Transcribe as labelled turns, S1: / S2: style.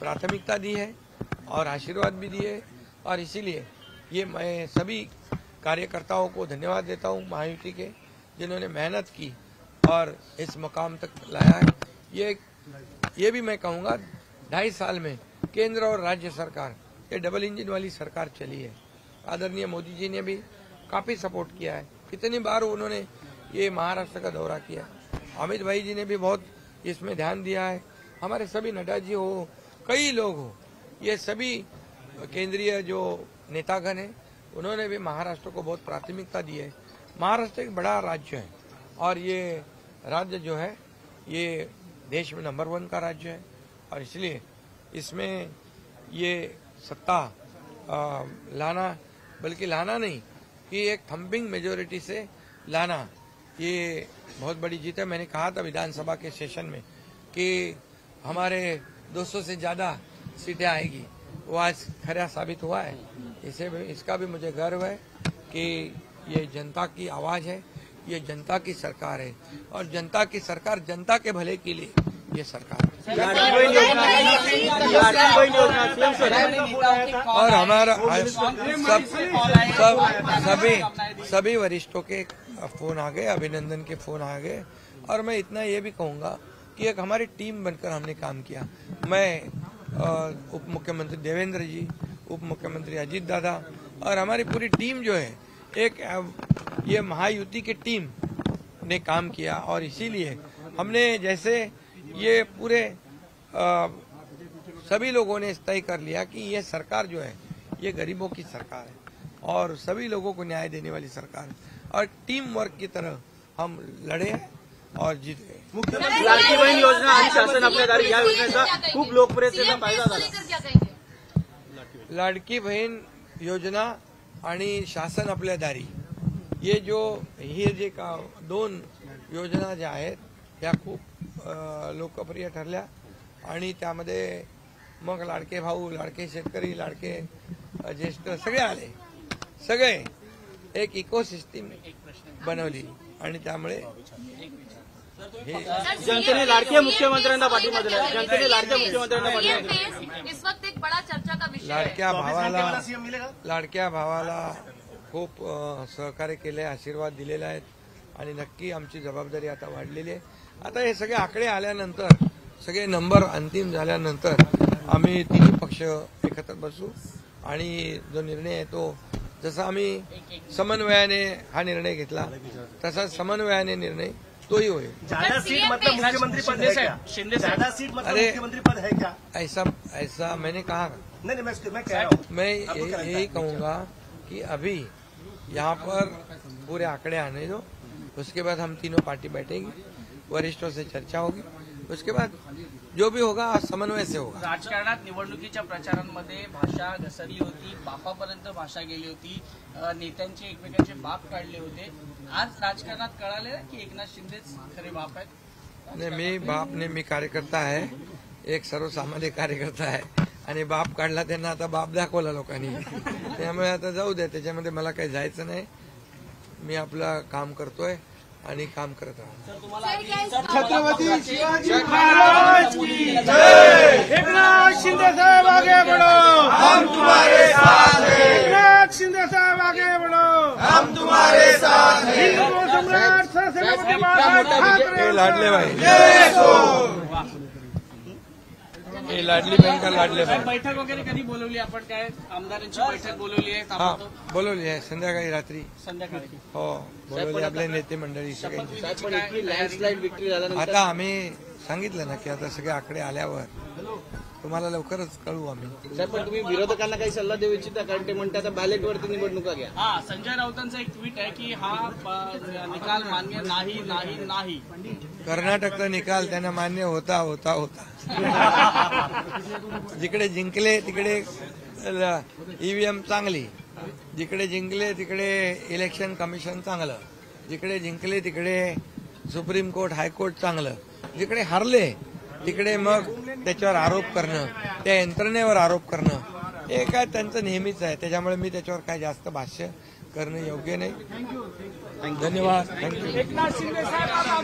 S1: प्राथमिकता दी है और आशीर्वाद भी दिए, और इसीलिए ये मैं सभी कार्यकर्ताओं को धन्यवाद देता हूँ महायुति के, जिन्होंने मेहनत की और इस मुकाम तक लाया है। ये भी मैं कहूँगा 2.5 साल में केंद्र और राज्य सरकार, ये डबल इंजन वाली सरकार चली है। आदरणीय मोदी जी ने भी काफी सपोर्ट किया है। कितनी बार उन्होंने ये महाराष्ट्र का दौरा किया। अमित भाई जी ने भी बहुत इसमें ध्यान दिया है। हमारे सभी नड्डा जी हो, कई लोग हो, ये सभी केंद्रीय जो नेतागण हैं, उन्होंने भी महाराष्ट्र को बहुत प्राथमिकता दी है। महाराष्ट्र एक बड़ा राज्य है और ये राज्य जो है ये देश में नंबर 1 का राज्य है, और इसलिए इसमें ये सत्ता लाना, बल्कि लाना नहीं कि एक थम्पिंग मेजोरिटी से लाना, ये बहुत बड़ी जीत है। मैंने कहा था विधानसभा के सेशन में कि हमारे 200 से ज्यादा सीटें आएगी, वो आज खरा साबित हुआ है। इसका भी मुझे गर्व है कि ये जनता की आवाज है, ये जनता की सरकार है, और जनता की सरकार जनता के भले के लिए ये सरकार है। और हमारा सभी वरिष्ठों के फोन आ गए, अभिनंदन के फोन आ गए, और मैं इतना ये भी कहूंगा कि एक हमारी टीम बनकर हमने काम किया। मैं उप मुख्यमंत्री देवेंद्र जी, उप मुख्यमंत्री अजीत दादा और हमारी पूरी टीम जो है, एक ये महायुति की टीम ने काम किया, और इसीलिए हमने जैसे ये पूरे सभी लोगों ने तय कर लिया कि ये सरकार जो है ये गरीबों की सरकार है और सभी लोगों को न्याय देने वाली सरकार है, और टीम वर्क की तरह हम लड़े और जीत गए।
S2: मुख्यमंत्री लाडकी बहीण योजना आणि शासन आपल्या दारी या योजनेचा खूप लोकप्रियतेचा फायदा झाला।
S1: लाडकी बहीण योजना आणि शासन आपल्या दारी, हे जे 2 योजना ज्या आहेत त्या खूप लोकप्रिय ठरल्या, आणि त्यामध्ये मग लाडके भाऊ, लाडके शेतकरी, लाडके ज्येष्ठ सगळे आले, सगळे एक इकोसिस्टम बनवली, आणि त्यामुळे
S2: जनतेने लाडक्या मुख्यमंत्र्यांना पाठिंबा दिला। जनतेने लाडक्या मुख्यमंत्र्यांना पाठिंबा दिला।
S3: इस वक्त एक बड़ा चर्चा का विषय
S1: लाडक्या भावाला खूप सहकार्य केले, आशीर्वाद दिलेला आहेत, आणि नक्की आमची जबाबदारी आता वाढलेली आहे। आता हे सगळे आकडे आल्यानंतर, सगळे नंबर अंतिम झाल्यानंतर आम्ही तिन्ही पक्ष एकत्र बसू, आणि जो निर्णय आहे तो, जसा आम्ही समन्वयाने हा निर्णय घेतला तसा समन्वयाने निर्णय तोही होईल।
S2: ज्यादा सीट मतलब मुख्यमंत्री पद है क्या? ज्यादा सीट मतलब मुख्यमंत्री पद है क्या?
S1: ऐसा मैंने कहा
S2: नहीं, मैं कह रहा हूँ,
S1: मैं यही कहूंगा कि अभी यहाँ पर पूरे आंकड़े आने दो, उसके बाद हम तीनों पार्टी बैठेंगी, वरिष्ठों से चर्चा होगी, उसके बाद जो भी होगा समन्वय से होगा।
S4: राजकारणात निवडणुकीच्या प्रचारांमध्ये भाषा घसरली होती, बापापर्यंत भाषा गेली होती, नेत्यांचे एकमेकांचे बाप काढले होते। आज राजकारणात कळाले की एकनाथ शिंदेच खरे बाप आहेत।
S1: नाही, मी बाप नाही, मी कार्यकर्ता आहे, एक सर्वसामान्य कार्यकर्ता आहे, आणि बाप काढला त्यांना आता बाप दाखवला लोकांनी, त्यामुळे आता जाऊ दे, त्याच्यामध्ये मला काही जायचं नाही। मी आपलं काम करतोय आणि काम करत राहतो।
S2: छत्रपती शिवाजी महाराज की जय। एकनाथ शिंदे साहब आगे बढ़ो, हम तुम्हारे साथ हैं। एकनाथ शिंदे साहब आगे बढ़ो, हम तुम्हारे साथ हैं। हिंदू सम्राट छत्रपती महाराज
S1: लाडले भाई, हे लाडली बहीण का लाडले भाई।
S4: बैठक वगैरे कधी बोलवली आपण? काय आमदारांची बैठक बोलवली आहे?
S1: हा, बोलवली आहे संध्याकाळी रात्री।
S4: संध्याकाळी
S1: हो, बोलवली आपले नेते मंडळी सगळ्यांची।
S2: लँडस्लाइड विक्ट्री झाल्यानंतर
S1: आता आम्ही सांगितलं ना की आता सगळे आकडे आल्यावर तुम्हाला लवकरच कळवू आम्ही।
S2: साहेब, पण तुम्ही विरोधकांना काही सल्ला देऊ इच्छिता? कारण ते म्हणतात बॅलेटवरती निवडणुका घ्या।
S4: हा, संजय राऊतांचा एक ट्विट आहे की हा निकाल मान्य नाही नाही नाही।
S1: कर्नाटकचा निकाल त्यांना मान्य होता होता होता जिकडे जिंकले तिकडे ईव्हीएम चांगली, जिकडे जिंकले तिकडे इलेक्शन कमिशन चांगलं, जिकडे जिंकले तिकडे सुप्रीम कोर्ट हायकोर्ट चांगलं, जिकडे हारले तिकडे मग त्याच्यावर आरोप करणं, त्या यंत्रणेवर आरोप करणं, हे काय त्यांचं नेहमीच आहे। त्याच्यामुळे मी त्याच्यावर काय जास्त भाष्य करणं योग्य नाही। धन्यवाद, थँक्यू।